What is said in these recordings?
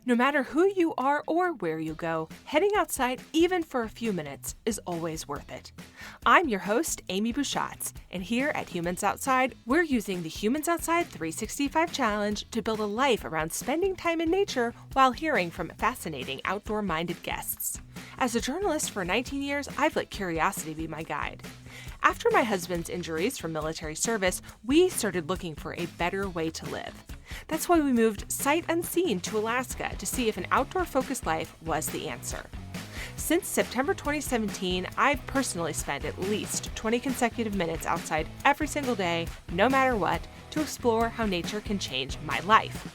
No matter who you are or where you go, heading outside even for a few minutes is always worth it. I'm your host, Amy Bouchatz, and here at Humans Outside, we're using the Humans Outside 365 Challenge to build a life around spending time in nature while hearing from fascinating outdoor-minded guests. As a journalist for 19 years, I've let curiosity be my guide. After my husband's injuries from military service, we started looking for a better way to live. That's why we moved sight unseen to Alaska to see if an outdoor-focused life was the answer. Since September 2017, I've personally spent at least 20 consecutive minutes outside every single day, no matter what, to explore how nature can change my life.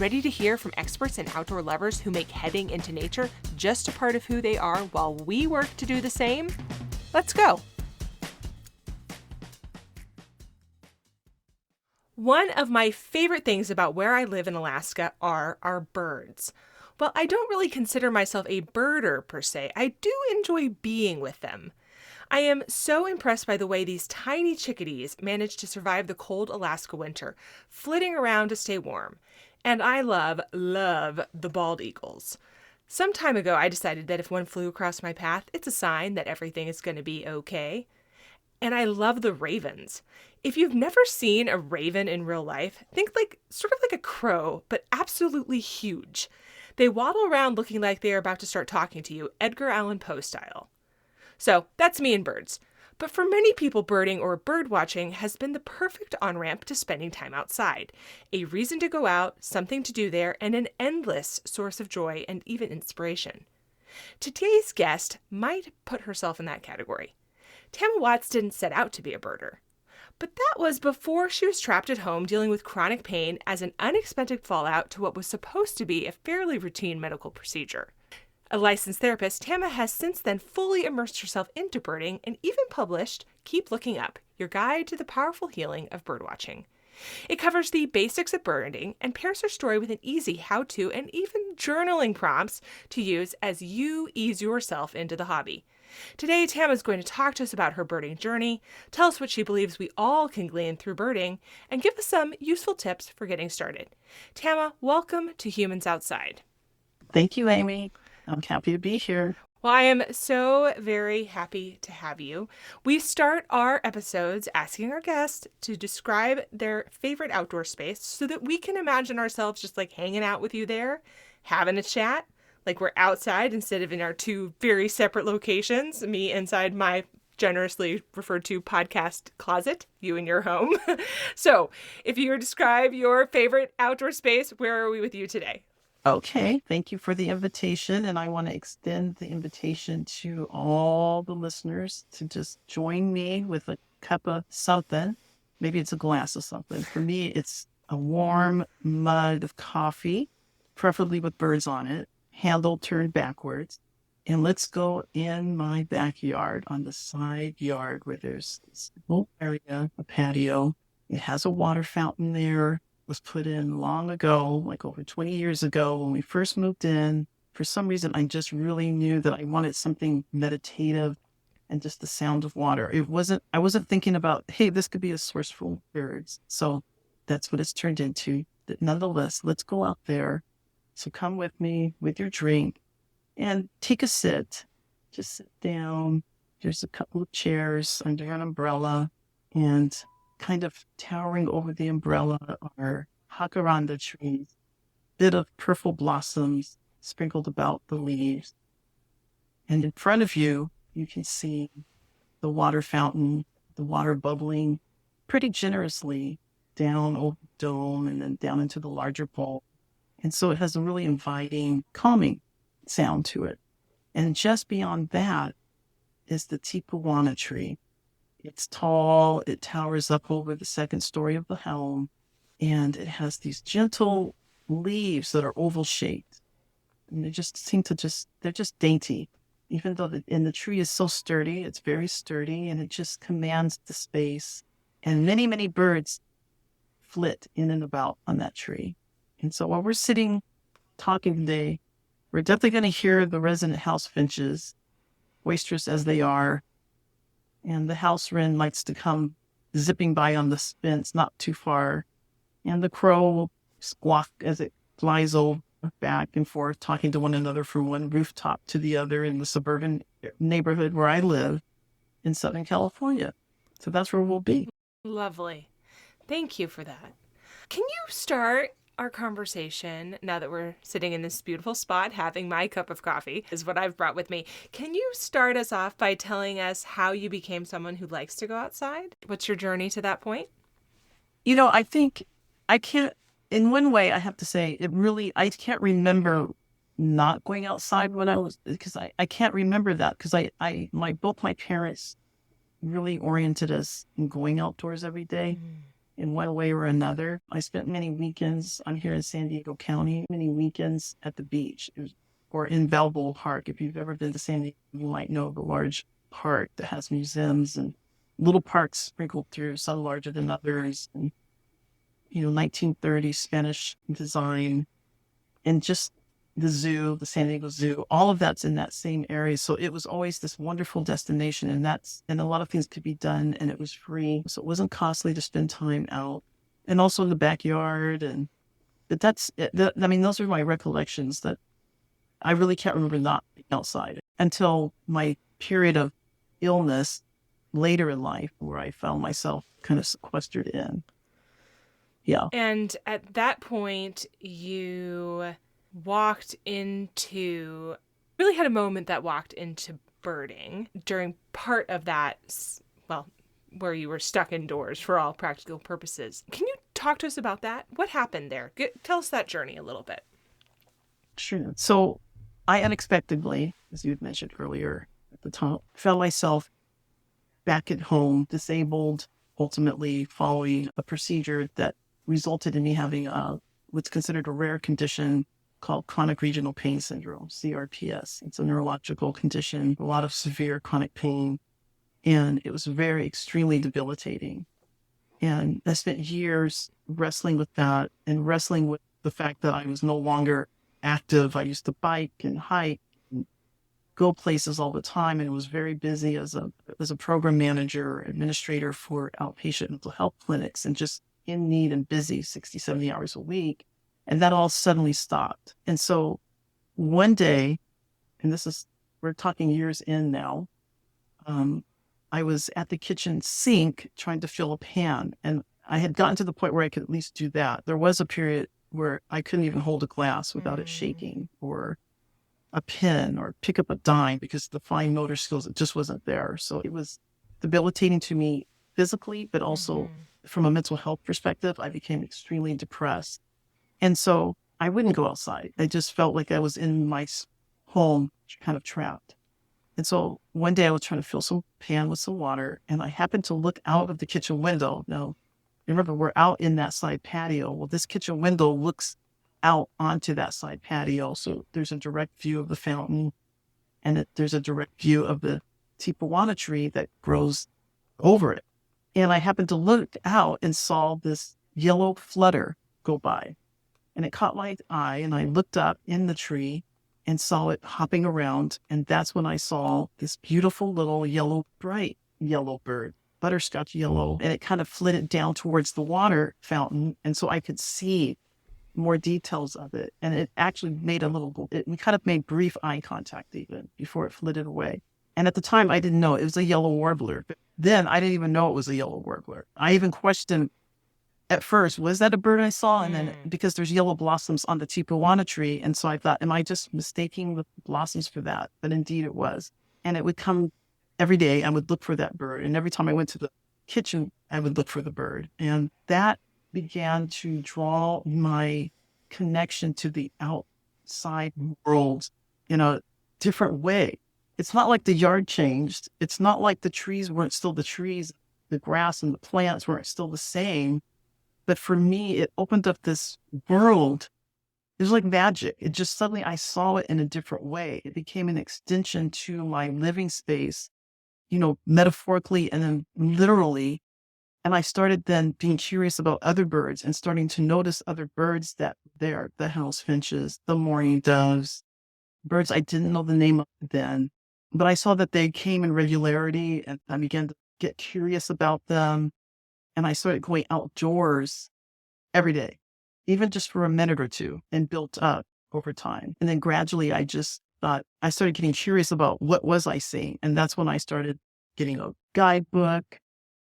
Ready to hear from experts and outdoor lovers who make heading into nature just a part of who they are while we work to do the same? Let's go! One of my favorite things about where I live in Alaska are our birds. Well, I don't really consider myself a birder per se. I do enjoy being with them. I am so impressed by the way these tiny chickadees manage to survive the cold Alaska winter, flitting around to stay warm. And I love the bald eagles. Some time ago, I decided that if one flew across my path, it's a sign that everything is going to be okay. And I love the ravens. If you've never seen a raven in real life, think sort of like a crow, but absolutely huge. They waddle around looking like they are about to start talking to you, Edgar Allan Poe style. So that's me and birds. But for many people, birding or birdwatching has been the perfect on-ramp to spending time outside. A reason to go out, something to do there, and an endless source of joy and even inspiration. Today's guest might put herself in that category. Tammah Watts didn't set out to be a birder. But that was before she was trapped at home dealing with chronic pain as an unexpected fallout to what was supposed to be a fairly routine medical procedure. A licensed therapist, Tammah has since then fully immersed herself into birding and even published Keep Looking Up, Your Guide to the Powerful Healing of Birdwatching. It covers the basics of birding and pairs her story with an easy how-to and even journaling prompts to use as you ease yourself into the hobby. Today, Tammah is going to talk to us about her birding journey, tell us what she believes we all can glean through birding, and give us some useful tips for getting started. Tammah, welcome to Humans Outside. Thank you, Amy. I'm happy to be here. Well, I am so very happy to have you. We start our episodes asking our guests to describe their favorite outdoor space so that we can imagine ourselves just hanging out with you there, having a chat, like we're outside instead of in our two very separate locations, me inside my generously referred to podcast closet, you in your home. So if you were to describe your favorite outdoor space, where are we with you today? Okay, thank you for the invitation. And I want to extend the invitation to all the listeners to just join me with a cup of something. Maybe it's a glass of something. For me, it's a warm mug of coffee, preferably with birds on it, handle turned backwards. And let's go in my backyard on the side yard where there's this little area, a patio. It has a water fountain there. Was put in long ago, like over 20 years ago when we first moved in. For some reason, I just really knew that I wanted something meditative and just the sound of water. I wasn't thinking about, hey, this could be a source for birds. So that's what it's turned into. But nonetheless, let's go out there. So come with me with your drink and take a sit. Just sit down. There's a couple of chairs under an umbrella, and kind of towering over the umbrella are jacaranda trees, bit of purple blossoms sprinkled about the leaves. And in front of you, you can see the water fountain, the water bubbling pretty generously down over the dome and then down into the larger bowl. And so it has a really inviting, calming sound to it. And just beyond that is the tipuana tree. It's tall, it towers up over the second story of the home, and it has these gentle leaves that are oval shaped. And they just seem to they're just dainty. Even though the tree is so sturdy, it's very sturdy, and it just commands the space. And many, many birds flit in and about on that tree. And so while we're sitting talking today, we're definitely going to hear the resident house finches, boisterous as they are. And the house wren likes to come zipping by on the fence, not too far. And the crow will squawk as it flies back and forth, talking to one another from one rooftop to the other in the suburban neighborhood where I live in Southern California. So that's where we'll be. Lovely. Thank you for that. Can you start our conversation now that we're sitting in this beautiful spot having my cup of coffee, is what I've brought with me? Can you start us off by telling us how you became someone who likes to go outside? What's your journey to that point? I think I can't, in one way, I have to say, I can't remember not going outside when because I can't remember that because both my parents really oriented us in going outdoors every day in one way or another. I spent many weekends, I'm here in San Diego County, many weekends at the beach or in Balboa Park. If you've ever been to San Diego, you might know the large park that has museums and little parks sprinkled through, some larger than others. And, 1930s Spanish design and just the zoo, the San Diego Zoo, all of that's in that same area. So it was always this wonderful destination and a lot of things could be done and it was free. So it wasn't costly to spend time out and also in the backyard. But that's it. Those are my recollections that I really can't remember not being outside until my period of illness later in life where I found myself kind of sequestered in. Yeah. And at that point, you really had a moment that walked into birding during part of that, well, where you were stuck indoors for all practical purposes. Can you talk to us about that? What happened there? Tell us that journey a little bit. Sure. So I unexpectedly, as you had mentioned earlier at the time, found myself back at home, disabled, ultimately following a procedure that resulted in me having what's considered a rare condition called chronic regional pain syndrome, CRPS. It's a neurological condition, a lot of severe chronic pain, and it was very extremely debilitating. And I spent years wrestling with that and wrestling with the fact that I was no longer active. I used to bike and hike and go places all the time, and it was very busy as a program manager, administrator for outpatient mental health clinics, and just in need and busy 60, 70 hours a week. And that all suddenly stopped. And so one day, and we're talking years in now, I was at the kitchen sink trying to fill a pan. And I had gotten to the point where I could at least do that. There was a period where I couldn't even hold a glass without it shaking, or a pen, or pick up a dime because the fine motor skills, it just wasn't there. So it was debilitating to me physically, but also from a mental health perspective, I became extremely depressed. And so I wouldn't go outside. I just felt like I was in my home, kind of trapped. And so one day I was trying to fill some pan with some water, and I happened to look out of the kitchen window. Now, remember, we're out in that side patio. Well, this kitchen window looks out onto that side patio. So there's a direct view of the fountain, and there's a direct view of the Tammah Watt tree that grows over it. And I happened to look out and saw this yellow flutter go by. And it caught my eye, and I looked up in the tree and saw it hopping around. And that's when I saw this beautiful little bright yellow bird, butterscotch yellow. And it kind of flitted down towards the water fountain. And so I could see more details of it. And it actually we kind of made brief eye contact even before it flitted away. And at the time, I didn't know it was a yellow warbler. But then I didn't even know it was a yellow warbler. I even questioned at first, was that a bird I saw? And then because there's yellow blossoms on the Tammah Watt tree. And so I thought, am I just mistaking the blossoms for that? But indeed it was. And it would come every day. I would look for that bird. And every time I went to the kitchen, I would look for the bird. And that began to draw my connection to the outside world in a different way. It's not like the yard changed. It's not like the trees weren't still the trees. The grass and the plants weren't still the same. But for me, it opened up this world. It was like magic. It just suddenly, I saw it in a different way. It became an extension to my living space, metaphorically and then literally. And I started then being curious about other birds and starting to notice other birds that there, the house finches, the mourning doves, birds I didn't know the name of then. But I saw that they came in regularity, and I began to get curious about them. And I started going outdoors every day, even just for a minute or two, and built up over time. And then gradually I just thought, I started getting curious about what was I seeing. And that's when I started getting a guidebook,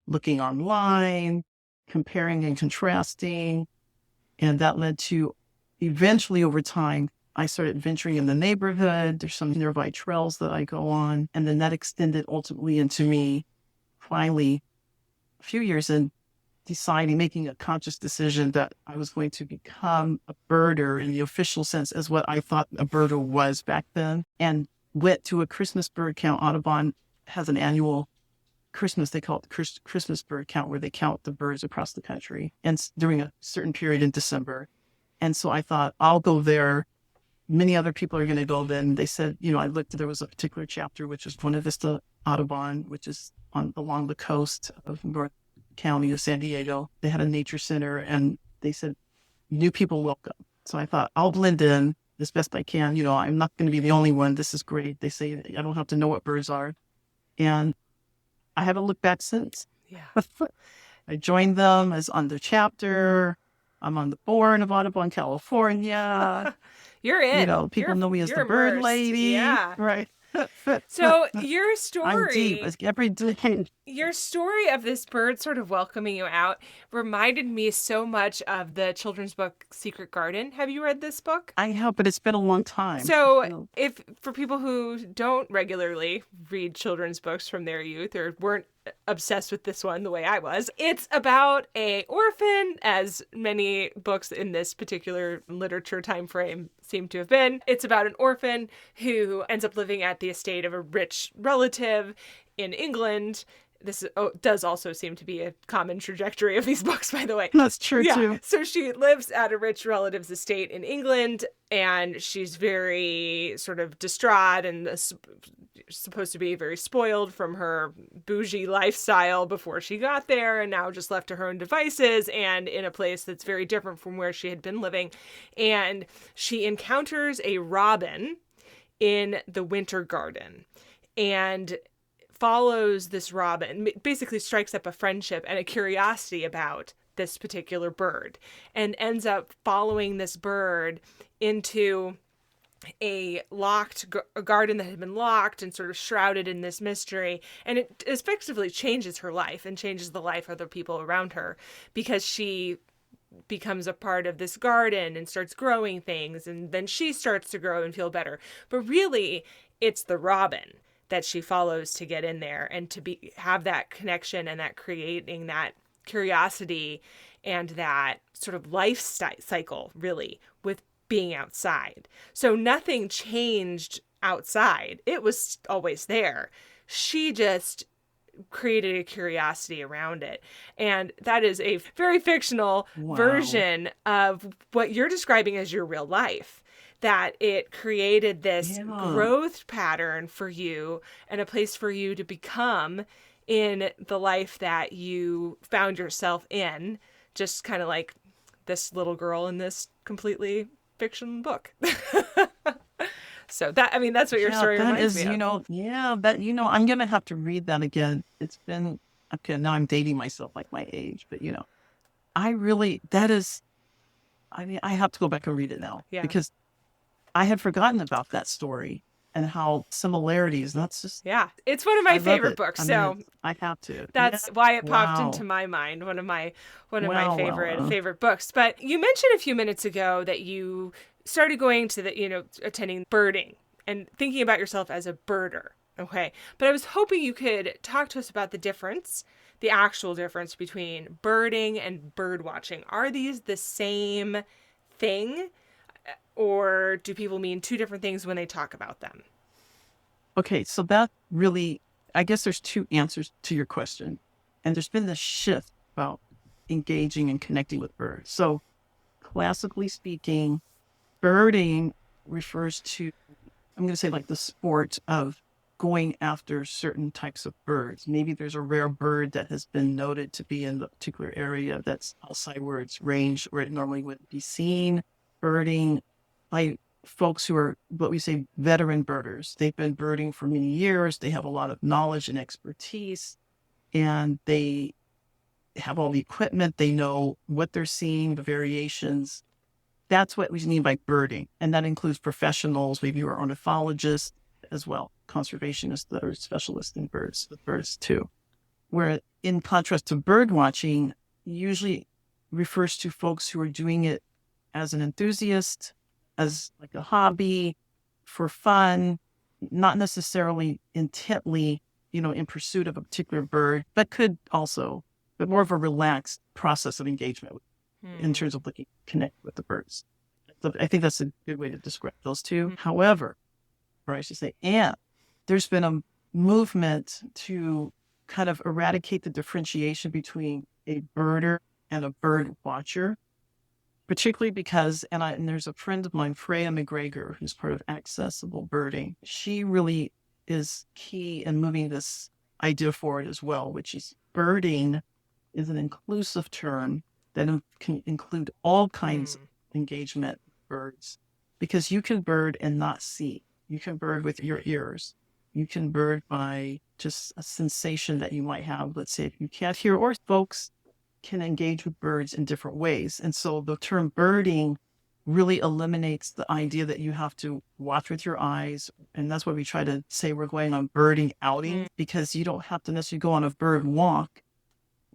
looking online, comparing and contrasting. And that led to eventually over time, I started venturing in the neighborhood. There's some nearby trails that I go on. And then that extended ultimately into me finally a few years in deciding, making a conscious decision that I was going to become a birder in the official sense as what I thought a birder was back then, and went to a Christmas bird count. Audubon has an annual Christmas, they call it the Christmas bird count, where they count the birds across the country and during a certain period in December. And so I thought, I'll go there. Many other people are going to go then. They said, I looked, there was a particular chapter, which is Buena Vista Audubon, which is along the coast of North County of San Diego. They had a nature center and they said, new people welcome. So I thought, I'll blend in as best I can. I'm not going to be the only one. This is great. They say I don't have to know what birds are. And I haven't looked back since. Yeah. I joined them as on their chapter. I'm on the board of Audubon, California. You're in. People know me as the bird lady. Yeah. Right. So your story, I'm deep as every day. Your story of this bird sort of welcoming you out reminded me so much of the children's book Secret Garden. Have you read this book? I have, but it's been a long time. So if for people who don't regularly read children's books from their youth or weren't obsessed with this one the way I was, it's about a orphan, as many books in this particular literature time frame seem to have been. It's about an orphan who ends up living at the estate of a rich relative in England. This does also seem to be a common trajectory of these books, by the way. That's true, too. So she lives at a rich relative's estate in England, and she's very sort of distraught and supposed to be very spoiled from her bougie lifestyle before she got there, and now just left to her own devices and in a place that's very different from where she had been living. And she encounters a robin in the winter garden and follows this robin, basically strikes up a friendship and a curiosity about this particular bird, and ends up following this bird into a locked garden that had been locked and sort of shrouded in this mystery. And it effectively changes her life and changes the life of the people around her, because she becomes a part of this garden and starts growing things, and then she starts to grow and feel better. But really, it's the robin that she follows to get in there and to have that connection and that creating that curiosity and that sort of life cycle, really, with being outside. So nothing changed outside. It was always there. She just created a curiosity around it. And that is a very fictional version of what you're describing as your real life. That it created this growth pattern for you and a place for you to become in the life that you found yourself in, just kind of like this little girl in this completely fiction book. So that's what your story reminds me of. I'm going to have to read that again. It's been, okay, now I'm dating myself like my age, but I have to go back and read it now because I had forgotten about that story and how similarities, that's just... Yeah, it's one of my favorite books, so I have to. That's why it popped into my mind, one of my favorite books. But you mentioned a few minutes ago that you started going to attending birding and thinking about yourself as a birder, okay? But I was hoping you could talk to us about the actual difference between birding and bird watching. Are these the same thing? Or do people mean two different things when they talk about them? Okay, so that really, I guess there's two answers to your question. And there's been this shift about engaging and connecting with birds. So classically speaking, birding refers to, I'm going to say like the sport of going after certain types of birds. Maybe there's a rare bird that has been noted to be in the particular area that's outside where it's range, where it normally wouldn't be seen. Birding by folks who are what we say veteran birders. They've been birding for many years. They have a lot of knowledge and expertise, and they have all the equipment. They know what they're seeing, the variations. that's what we mean by birding. And that includes professionals, maybe you are ornithologists as well, conservationists that are specialists in birds, with birds too. Where in contrast to bird watching, usually refers to folks who are doing it as an enthusiast, as like a hobby, for fun, not necessarily intently, in pursuit of a particular bird, but but more of a relaxed process of engagement in terms of looking connect with the birds. So I think that's a good way to describe those two. However, or I should say, and there's been a movement to kind of eradicate the differentiation between a birder and a bird watcher, particularly because, and there's a friend of mine, Freya McGregor, who's part of Accessible Birding. She really is key in moving this idea forward as well, which is birding is an inclusive term that can include all kinds of engagement with birds, because you can bird and not see. You can bird with your ears. You can bird by just a sensation that you might have. Let's say if you can't hear, or folks can engage with birds in different ways. And so the term birding really eliminates the idea that you have to watch with your eyes. And that's why we try to say we're going on birding outing, because you don't have to necessarily go on a bird walk.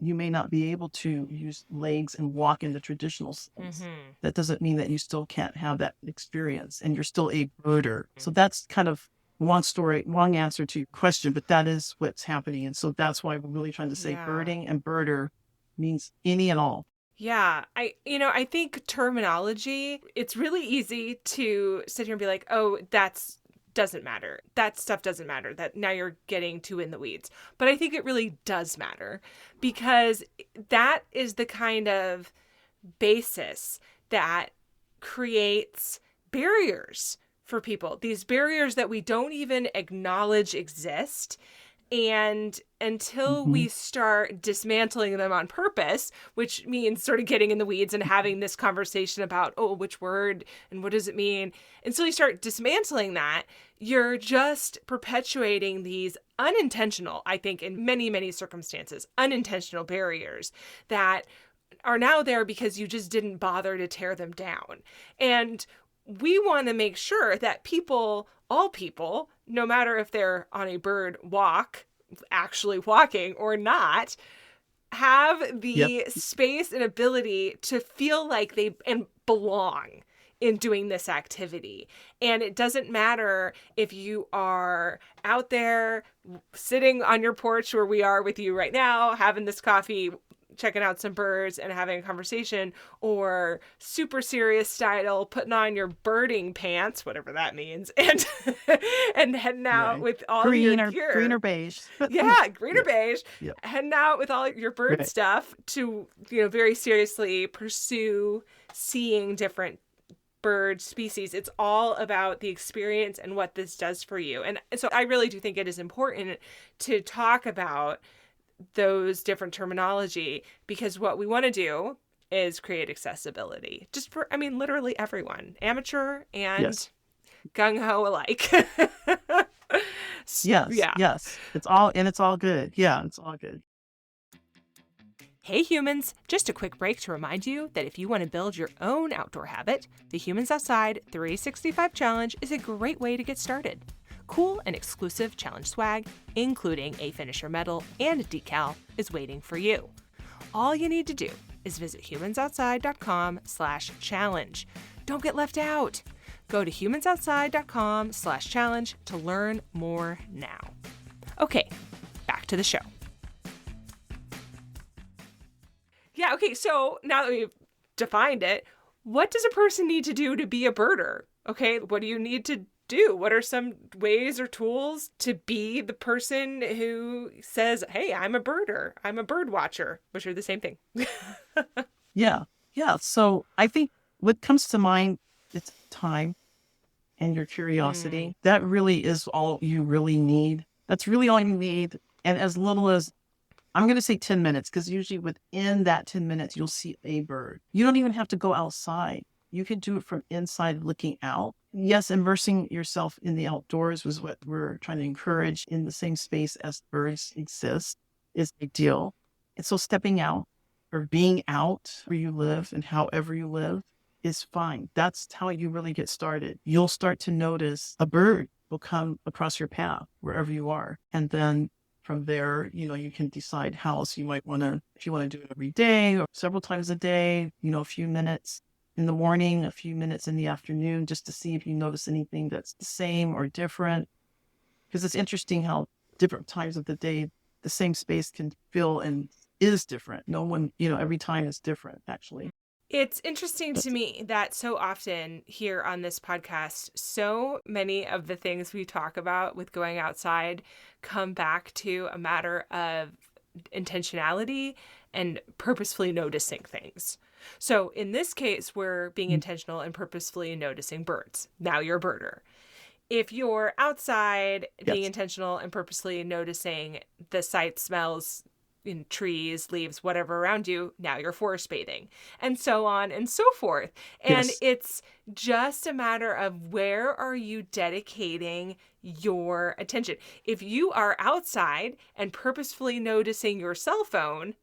You may not be able to use legs and walk in the traditional sense. That doesn't mean that you still can't have that experience and you're still a birder. So that's kind of long answer to your question, but that is what's happening. And so that's why we're really trying to say birding and birder means any and all. Yeah, I think terminology, it's really easy to sit here and be like, oh, doesn't matter. That stuff doesn't matter. That now you're getting too in the weeds. But I think it really does matter, because that is the kind of basis that creates barriers for people. These barriers that we don't even acknowledge exist. And until we start dismantling them on purpose, which means sort of getting in the weeds and having this conversation about, oh, which word and what does it mean? Until you start dismantling that, you're just perpetuating these unintentional, I think in many, many circumstances, unintentional barriers that are now there because you just didn't bother to tear them down. And we want to make sure that all people, no matter if they're on a bird walk, actually walking or not, have the space and ability to feel like they and belong in doing this activity. And it doesn't matter if you are out there sitting on your porch where we are with you right now, having this coffee, checking out some birds and having a conversation, or super serious style, putting on your birding pants, whatever that means, and and heading out with all your gear. Green or beige. Yeah, green or beige. Heading out with all your bird stuff to, very seriously pursue seeing different bird species. It's all about the experience and what this does for you. And so I really do think it is important to talk about those different terminology, because what we want to do is create accessibility just for, literally everyone, amateur and gung-ho alike. Yes. It's all good. Yeah, it's all good. Hey humans, just a quick break to remind you that if you want to build your own outdoor habit, the Humans Outside 365 Challenge is a great way to get started. Cool and exclusive challenge swag, including a finisher medal and a decal, is waiting for you. All you need to do is visit humansoutside.com/challenge. Don't get left out. Go to humansoutside.com/challenge to learn more now. Okay, back to the show. Yeah, okay, so now that we've defined it, what does a person need to do to be a birder? Okay, what do you need to do? What are some ways or tools to be the person who says, hey, I'm a birder, I'm a bird watcher, which are the same thing? Yeah. So I think what comes to mind is time and your curiosity. That really is all you really need. That's really all you need. And as little as, I'm going to say 10 minutes, because usually within that 10 minutes, you'll see a bird. You don't even have to go outside. You can do it from inside looking out. Yes, immersing yourself in the outdoors was what we're trying to encourage in the same space as birds exist is ideal. And so stepping out or being out where you live and however you live is fine. That's how you really get started. You'll start to notice a bird will come across your path wherever you are. And then from there, you can decide how else you might want to, if you want to do it every day or several times a day, a few minutes in the morning, a few minutes in the afternoon, just to see if you notice anything that's the same or different. Because it's interesting how different times of the day, the same space can feel and is different. No one, every time is different, actually. It's interesting to me that so often here on this podcast, so many of the things we talk about with going outside come back to a matter of intentionality and purposefully noticing things. So in this case, we're being intentional and purposefully noticing birds. Now you're a birder. If you're outside being Yes. intentional and purposely noticing the sights, smells, in trees, leaves, whatever around you, now you're forest bathing, and so on and so forth. And Yes. it's just a matter of where are you dedicating your attention. If you are outside and purposefully noticing your cell phone,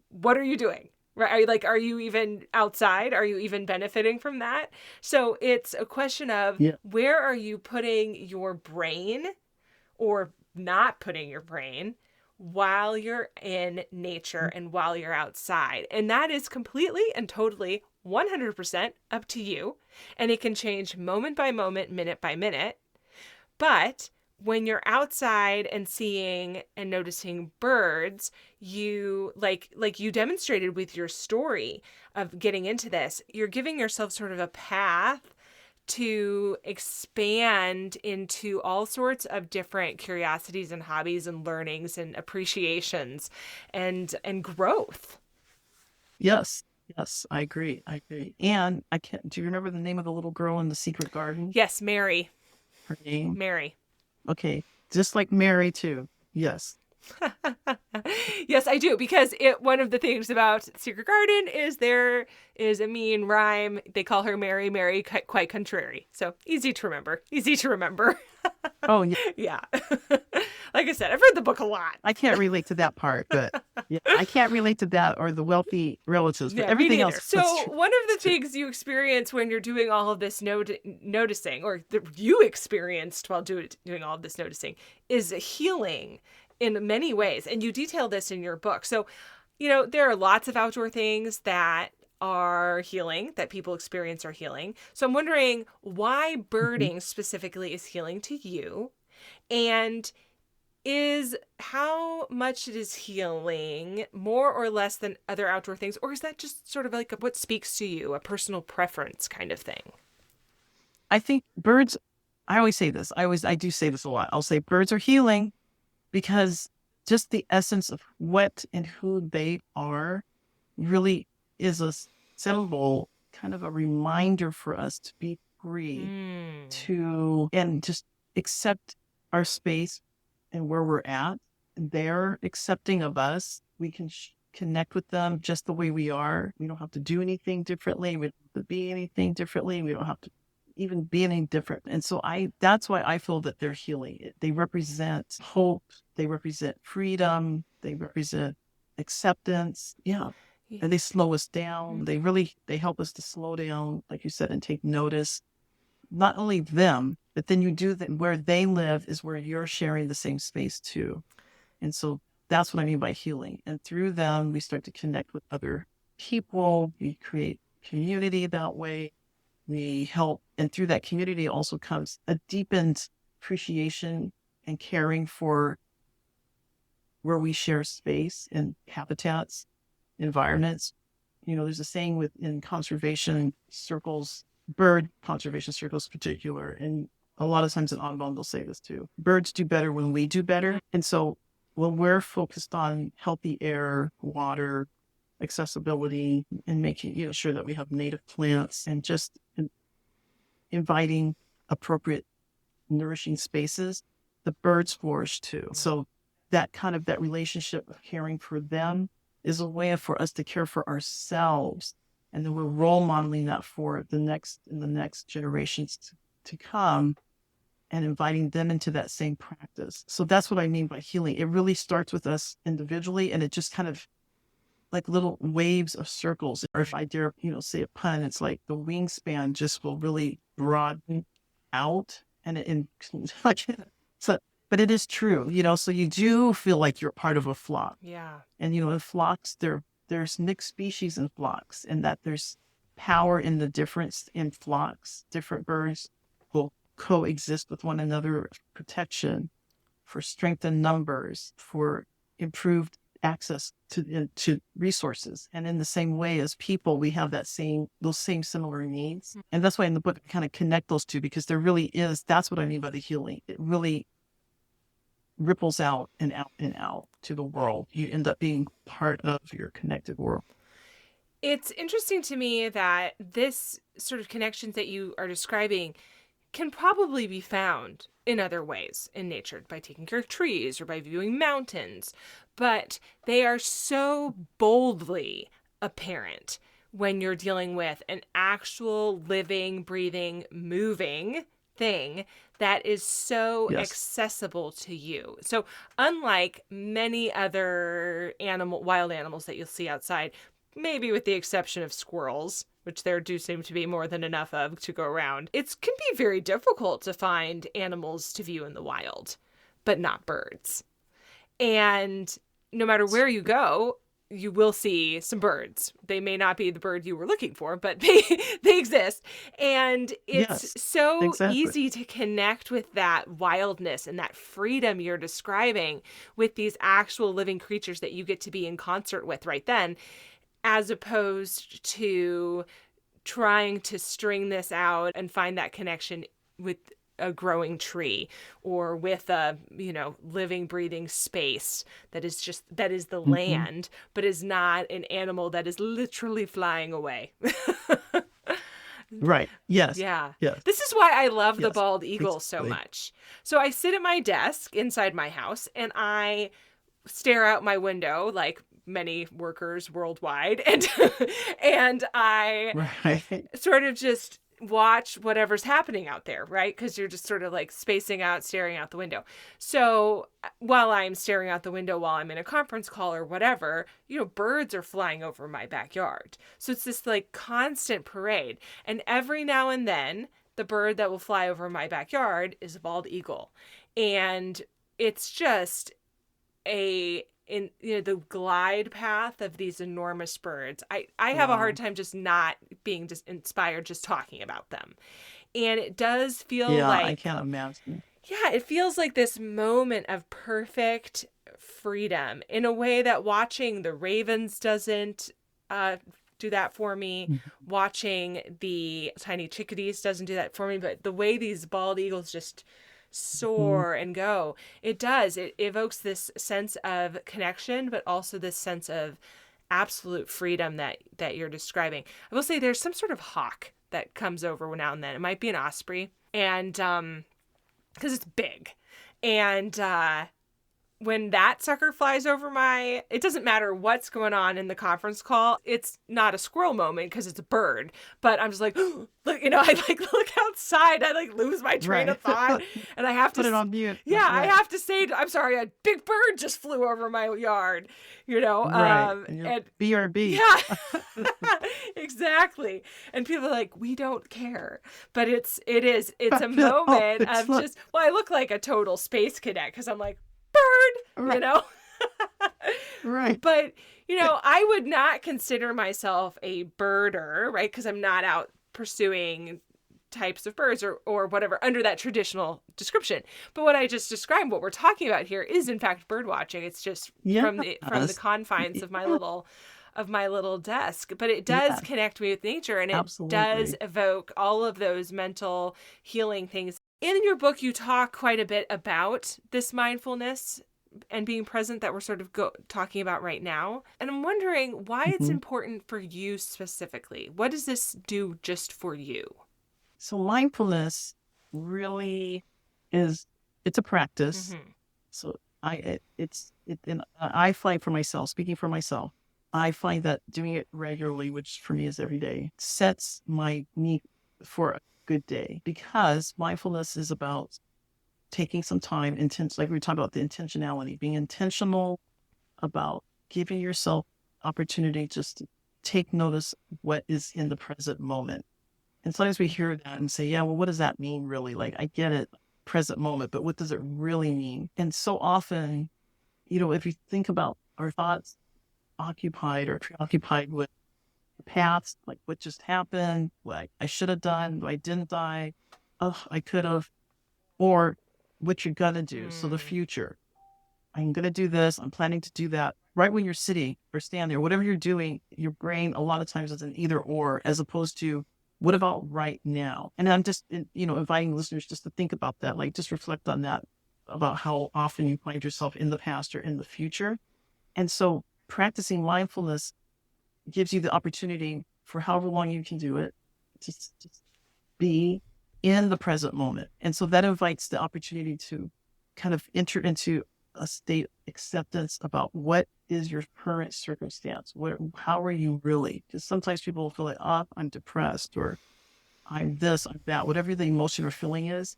what are you doing? Right? Are you even outside? Are you even benefiting from that? So it's a question of Yeah. where are you putting your brain or not putting your brain while you're in nature and while you're outside. And that is completely and totally 100% up to you. And it can change moment by moment, minute by minute. But when you're outside and seeing and noticing birds, you like you demonstrated with your story of getting into this, you're giving yourself sort of a path to expand into all sorts of different curiosities and hobbies and learnings and appreciations and growth. Yes. Yes. I agree. I agree. And I can't, do you remember the name of the little girl in the secret garden? Yes, Mary. Her name? Mary. Okay. Just like Mary, too. Yes. Yes, I do, because one of the things about Secret Garden is there is a mean rhyme. They call her Mary, Mary, quite contrary. So easy to remember. Easy to remember. Oh, yeah. Yeah. Like I said, I've read the book a lot. I can't relate to that part, but yeah, I can't relate to that or the wealthy relatives, but Yeah, me everything neither. else, that's So true. one of the That's true. things you experience when you're doing all of this noticing, or that you experienced while doing all of this noticing, is healing in many ways. And you detail this in your book. So, there are lots of outdoor things that are healing, that people experience are healing. So I'm wondering why Mhm. birding specifically is healing to you, and is how much it is healing more or less than other outdoor things, or is that just sort of like what speaks to you, a personal preference kind of thing? I think birds, I always say this. I do say this a lot. I'll say birds are healing because just the essence of what and who they are really is a symbol, kind of a reminder for us to be free Mm. to and just accept our space and where we're at. They're accepting of us. We can connect with them just the way we are. We don't have to do anything differently. We don't have to be anything differently. We don't have to even be any different. And so that's why I feel that they're healing. They represent hope. They represent freedom. They represent acceptance. Yeah. Yeah. And they slow us down. They help us to slow down, like you said, and take notice. Not only them, but then you do that where they live is where you're sharing the same space too. And so that's what I mean by healing. And through them, we start to connect with other people. We create community that way. We help. And through that community also comes a deepened appreciation and caring for where we share space and habitats, environments. There's a saying within conservation circles, bird conservation circles in particular, and a lot of times in Audubon they'll say this too. Birds do better when we do better. And so when we're focused on healthy air, water, accessibility, and making sure that we have native plants and just inviting appropriate nourishing spaces, the birds flourish too. So that relationship of caring for them is a way for us to care for ourselves. And then we're role modeling that for the next generations to come and inviting them into that same practice. So that's what I mean by healing. It really starts with us individually and it just kind of like little waves of circles. Or if I dare, say a pun, it's like the wingspan just will really broaden out and like, so, but it is true, so you do feel like you're part of a flock. Yeah. And, in flocks, there's mixed species in flocks, and that there's power in the difference in flocks. Different birds will coexist with one another, protection, for strength in numbers, for improved access to resources. And in the same way as people, we have those same similar needs. And that's why in the book I kind of connect those two, because there really is, that's what I mean by the healing. It really ripples out and out and out to the world. You end up being part of your connected world. It's interesting to me that this sort of connections that you are describing can probably be found in other ways in nature, by taking care of trees or by viewing mountains, but they are so boldly apparent when you're dealing with an actual living, breathing, moving thing that is so Yes. accessible to you. So unlike many other wild animals that you'll see outside, maybe with the exception of squirrels, which there do seem to be more than enough of to go around, it can be very difficult to find animals to view in the wild, but not birds. And no matter where you go, you will see some birds. They may not be the bird you were looking for, but they exist. And it's so exactly. easy to connect with that wildness and that freedom you're describing with these actual living creatures that you get to be in concert with right then, as opposed to trying to string this out and find that connection with a growing tree or with a, living, breathing space that is the land, but is not an animal that is literally flying away. Right. Yes. Yeah. Yes. This is why I love the Yes. bald eagle so much. So I sit at my desk inside my house and I stare out my window like many workers worldwide, and I sort of just watch whatever's happening out there, right? Because you're just sort of like spacing out, staring out the window. So while I'm staring out the window while I'm in a conference call or whatever, birds are flying over my backyard. So it's this like constant parade. And every now and then, the bird that will fly over my backyard is a bald eagle. And it's just the glide path of these enormous birds. I have a hard time just not being just inspired just talking about them. And it does feel like, I can't imagine. Yeah, it feels like this moment of perfect freedom in a way that watching the ravens doesn't do that for me. Mm-hmm. Watching the tiny chickadees doesn't do that for me. But the way these bald eagles just soar and go, it evokes this sense of connection, but also this sense of absolute freedom that you're describing. I will say there's some sort of hawk that comes over now and then. It might be an osprey, and because it's big, and when that sucker flies over it doesn't matter what's going on in the conference call. It's not a squirrel moment because it's a bird, but I'm just like, look, I like look outside. I like lose my train of thought, and I have to put it on mute. Yeah, I have to say, I'm sorry, a big bird just flew over my yard, and BRB. Yeah, exactly. And people are like, we don't care, but it's a moment of just, well, I look like a total space cadet because I'm like, bird, Right. But, I would not consider myself a birder, right? Because I'm not out pursuing types of birds or whatever under that traditional description. But what I just described, what we're talking about here is in fact bird watching. It's just from the confines of my little desk, but it does connect me with nature, and it does evoke all of those mental healing things. In your book, you talk quite a bit about this mindfulness and being present that we're sort of talking about right now. And I'm wondering why it's important for you specifically. What does this do just for you? So mindfulness really it's a practice. Mm-hmm. So I find for myself, speaking for myself, I find that doing it regularly, which for me is every day, sets my me for a good day, because mindfulness is about taking some time, like we were talking about the intentionality, being intentional about giving yourself opportunity just to take notice of what is in the present moment. And sometimes we hear that and say, yeah, well, what does that mean really? Like, I get it, present moment, but what does it really mean? And so often, if you think about our thoughts occupied or preoccupied with the past, like what just happened, what I should have done, what I didn't die, oh, I could have, or what you're going to do. So the future, I'm going to do this, I'm planning to do that. Right when you're sitting or standing or whatever you're doing, your brain a lot of times is an either or, as opposed to what about right now? And I'm just, inviting listeners just to think about that, like just reflect on that, about how often you find yourself in the past or in the future. And so practicing mindfulness gives you the opportunity for however long you can do it, just be in the present moment. And so that invites the opportunity to kind of enter into a state of acceptance about what is your current circumstance. How are you really? Because sometimes people will feel like, oh, I'm depressed, or I'm this, I'm that, whatever the emotion or feeling is.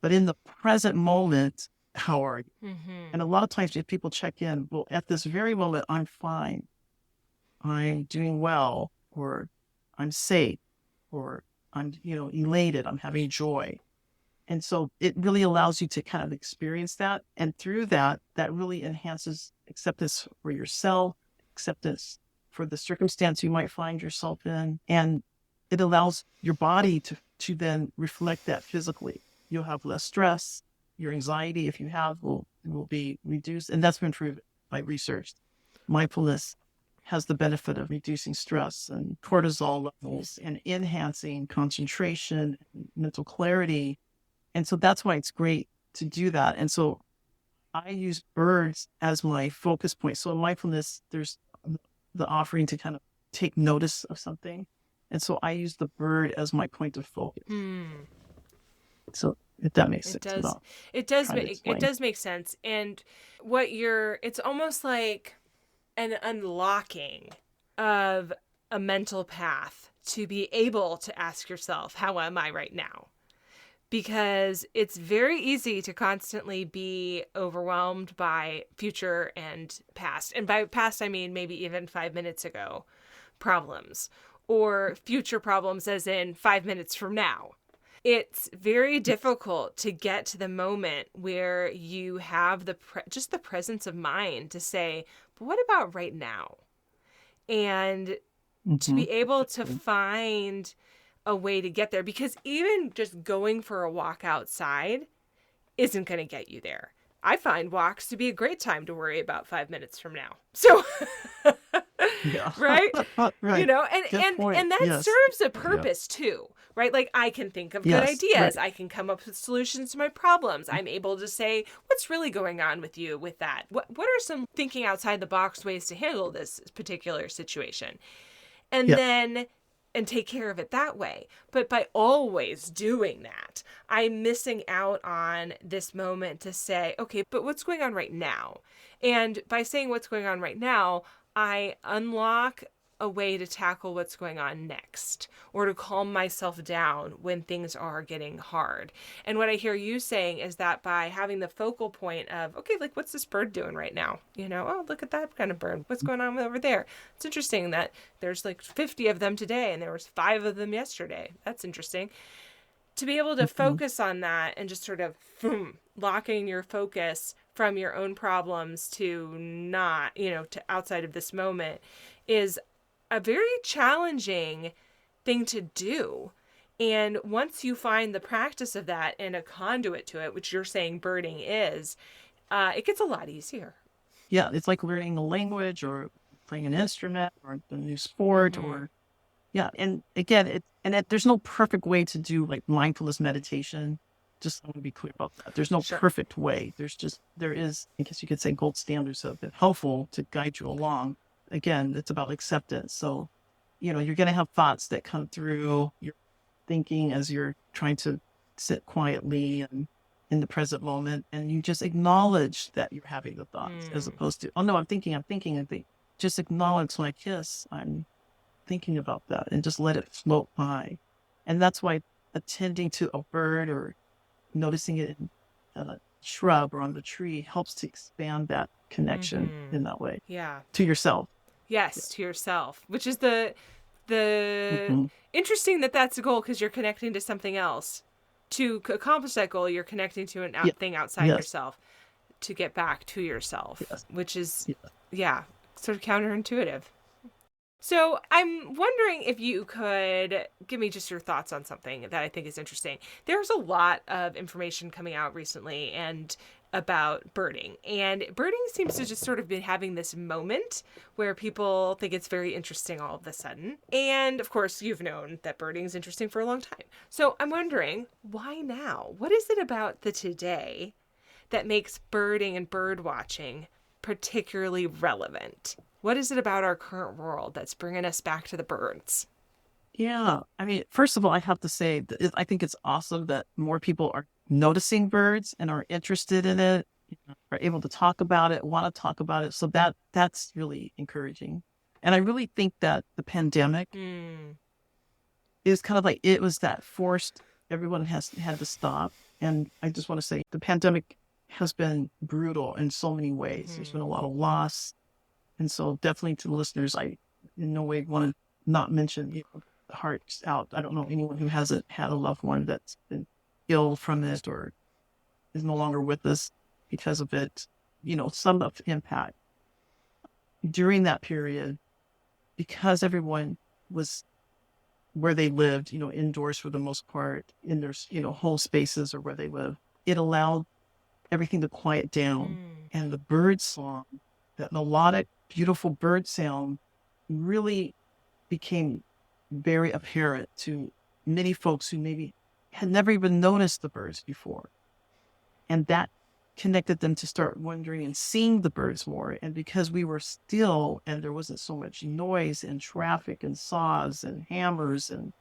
But in the present moment, how are you? Mm-hmm. And a lot of times if people check in, well, at this very moment, I'm fine. I'm doing well, or I'm safe, or I'm, elated, I'm having joy. And so it really allows you to kind of experience that. And through that, that really enhances acceptance for yourself, acceptance for the circumstance you might find yourself in. And it allows your body to then reflect that physically. You'll have less stress. Your anxiety, if you have, will be reduced. And that's been proven by research. Mindfulness has the benefit of reducing stress and cortisol levels and enhancing concentration, and mental clarity. And so that's why it's great to do that. And so I use birds as my focus point. So in mindfulness, there's the offering to kind of take notice of something. And so I use the bird as my point of focus. Hmm. So if that makes It sense, does. without It does. trying to It explain. does make sense. And it's almost like an unlocking of a mental path to be able to ask yourself, how am I right now? Because it's very easy to constantly be overwhelmed by future and past. And by past, I mean maybe even 5 minutes ago problems, or future problems, as in 5 minutes from now. It's very difficult to get to the moment where you have just the presence of mind to say, but what about right now? And to Mm-hmm. be able to find a way to get there, because even just going for a walk outside isn't going to get you there. I find walks to be a great time to worry about 5 minutes from now. So, Yeah. right? Right. And Good and point. and that Yes. serves a Yeah. purpose too, right? Like, I can think of good Yes. ideas, Right. I can come up with solutions to my problems, I'm able to say what's really going on with you with that, what are some thinking outside the box ways to handle this particular situation, and Yeah. then and take care of it that way. But by always doing that, I'm missing out on this moment to say, okay, but what's going on right now? And by saying what's going on right now, I unlock a way to tackle what's going on next, or to calm myself down when things are getting hard. And what I hear you saying is that by having the focal point of, okay, like, what's this bird doing right now? Oh, look at that kind of bird. What's going on over there? It's interesting that there's like 50 of them today and there was 5 of them yesterday. That's interesting. To be able to Mm-hmm. focus on that and just sort of locking your focus from your own problems to not, to outside of this moment, is a very challenging thing to do. And once you find the practice of that and a conduit to it, which you're saying birding is, it gets a lot easier. Yeah. It's like learning a language or playing an instrument or a new sport Mm-hmm. or yeah. And again, there's no perfect way to do like mindfulness meditation. Just I want to be clear about that. There's no Sure. perfect way. There is, I guess you could say, gold standards that have been helpful to guide you along. Again, it's about acceptance. So, you're going to have thoughts that come through your thinking as you're trying to sit quietly and in the present moment. And you just acknowledge that you're having the thoughts as Mm. opposed to, oh no, I'm thinking. And think, just acknowledge like, yes, I'm thinking about that and just let it float by. And that's why attending to a bird or noticing it in a shrub or on the tree helps to expand that connection Mm-hmm. in that way Yeah. to yourself. Yes, to yourself, which is the Hmm. interesting that that's a goal because you're connecting to something else. To accomplish that goal, you're connecting to Yeah. thing outside Yes. yourself to get back to yourself, Yes. which is, Yeah. yeah, sort of counterintuitive. So I'm wondering if you could give me just your thoughts on something that I think is interesting. There's a lot of information coming out recently and about birding, and birding seems to just sort of be having this moment where people think it's very interesting all of a sudden. And of course, you've known that birding is interesting for a long time. So I'm wondering, why now? What is it about the today that makes birding and bird watching particularly relevant? What is it about our current world that's bringing us back to the birds? Yeah. I mean, first of all, I have to say that I think it's awesome that more people are noticing birds and are interested in it, are able to talk about it, want to talk about it. So that's really encouraging. And I really think that the pandemic Hmm. is kind of like it was that forced everyone has had to stop. And I just want to say the pandemic has been brutal in so many ways. There's Mm-hmm. been a lot of loss. And so definitely to the listeners, I in no way want to not mention the hearts out. I don't know anyone who hasn't had a loved one that's been ill from it or is no longer with us because of it. Some of the impact during that period because everyone was where they lived, indoors for the most part in their, home spaces or where they live. It allowed everything to quiet down. Mm. And the bird song, that melodic, beautiful bird sound really became very apparent to many folks who maybe had never even noticed the birds before. And that connected them to start wondering and seeing the birds more. And because we were still and there wasn't so much noise and traffic and saws and hammers and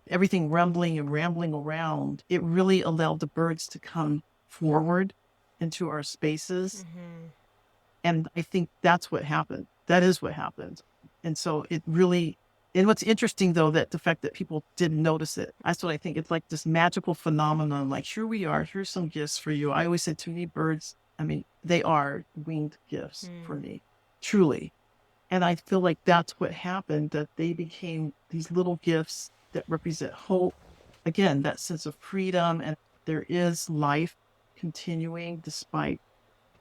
everything rumbling and rambling around, it really allowed the birds to come forward into our spaces. Mm-hmm. And I think that's what happened. That is what happened. And so it really, and what's interesting though, that the fact that people didn't notice it, that's what I think. It's like this magical phenomenon. Like, here we are, here's some gifts for you. I always said to me, birds, I mean, they are winged gifts for Mm. me, truly. And I feel like that's what happened, that they became these little gifts that represent hope. Again, that sense of freedom, and there is life continuing despite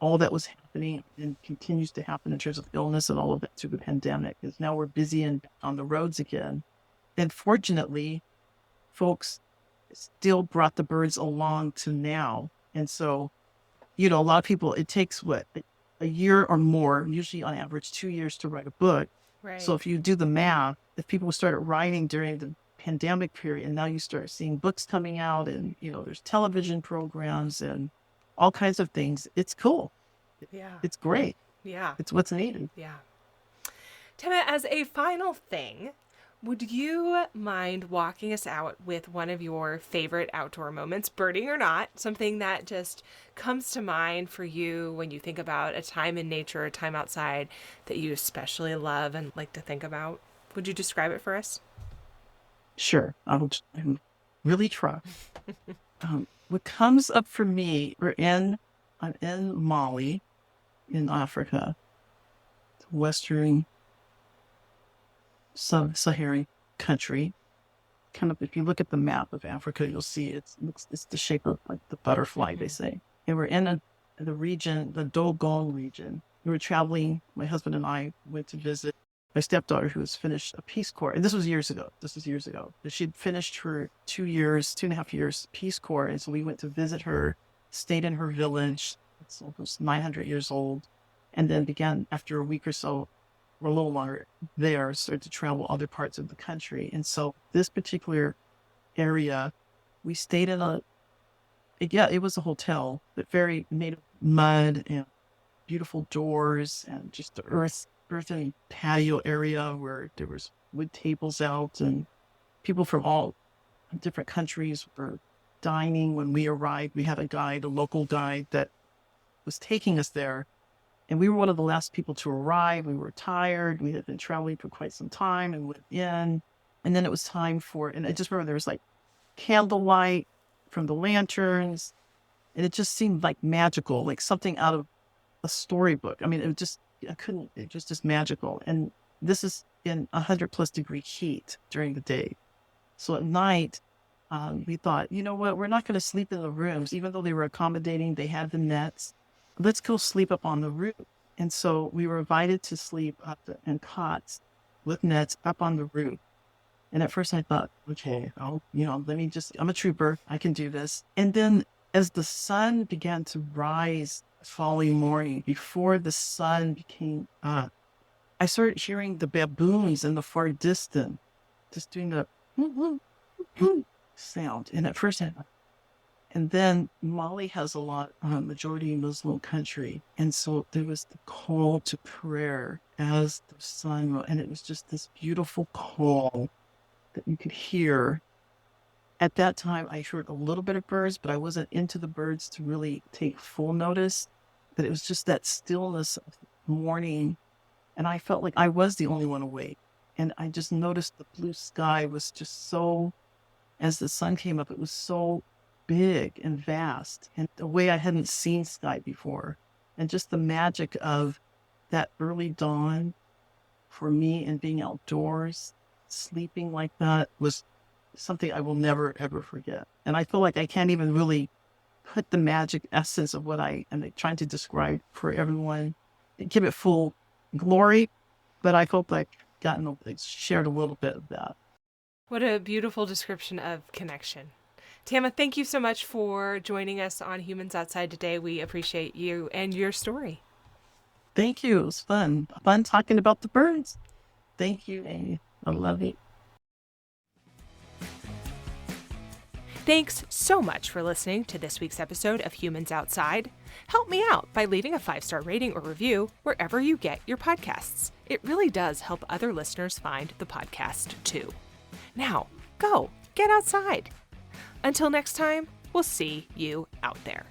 all that was happening and continues to happen in terms of illness and all of that through the pandemic. Because now we're busy and on the roads again. And fortunately, folks still brought the birds along to now. And so, a lot of people, it takes what, a year or more, usually on average 2 years to write a book. So Right. if you do the math, if people started writing during the pandemic period, and now you start seeing books coming out and, there's television programs and all kinds of things, it's cool. Yeah. It's great. Yeah. It's what's needed. Yeah. Tammah, as a final thing, would you mind walking us out with one of your favorite outdoor moments, birding or not? Something that just comes to mind for you when you think about a time in nature, a time outside that you especially love and like to think about? Would you describe it for us? Sure. I will really try. What comes up for me, I'm in Mali in Africa, Western sub-Saharan country. Kind of, if you look at the map of Africa, you'll see it's the shape of like the butterfly, they Mm-hmm. say. And we're in the region, the Dogon region. We were traveling. My husband and I went to visit my stepdaughter who has finished a Peace Corps. And this was years ago. This was years ago. She'd finished her 2 years, 2.5 years Peace Corps. And so we went to visit her, stayed in her village. It's almost 900 years old. And then began, after a week or so, or a little longer, there, started to travel other parts of the country. And so this particular area, we stayed in it was a hotel, but very made of mud and beautiful doors and just the earthen patio area where there was wood tables out and people from all different countries were dining. When we arrived, we had a local guide that was taking us there. And we were one of the last people to arrive. We were tired. We had been traveling for quite some time and went in. And then it was time and I just remember there was like candlelight from the lanterns. And it just seemed like magical, like something out of a storybook. I mean, it was just I couldn't, it was just magical. And this is in 100+ degree heat during the day. So at night, we thought, you know what, we're not going to sleep in the rooms, even though they were accommodating, they had the nets. Let's go sleep up on the roof. And so we were invited to sleep up in cots with nets up on the roof. And at first I thought, okay, I'm a trooper. I can do this. And then as the sun began to rise the following morning, before the sun became up, I started hearing the baboons in the far distance, just doing the sound. And at first and then Mali has a lot, majority Muslim country. And so there was the call to prayer as the sun, and it was just this beautiful call that you could hear. At that time, I heard a little bit of birds, but I wasn't into the birds to really take full notice. But it was just that stillness of the morning. And I felt like I was the only one awake. And I just noticed the blue sky was just so, as the sun came up, it was so big and vast, and the way I hadn't seen sky before. And just the magic of that early dawn for me and being outdoors, sleeping like that, was something I will never, ever forget. And I feel like I can't even really put the magic essence of what I am trying to describe for everyone, give it full glory, but I hope I've shared a little bit of that. What a beautiful description of connection. Tammah, thank you so much for joining us on Humans Outside today. We appreciate you and your story. Thank you. It was fun. Fun talking about the birds. Thank you, Amy. I love it. Thanks so much for listening to this week's episode of Humans Outside. Help me out by leaving a 5-star rating or review wherever you get your podcasts. It really does help other listeners find the podcast too. Now, go get outside. Until next time, we'll see you out there.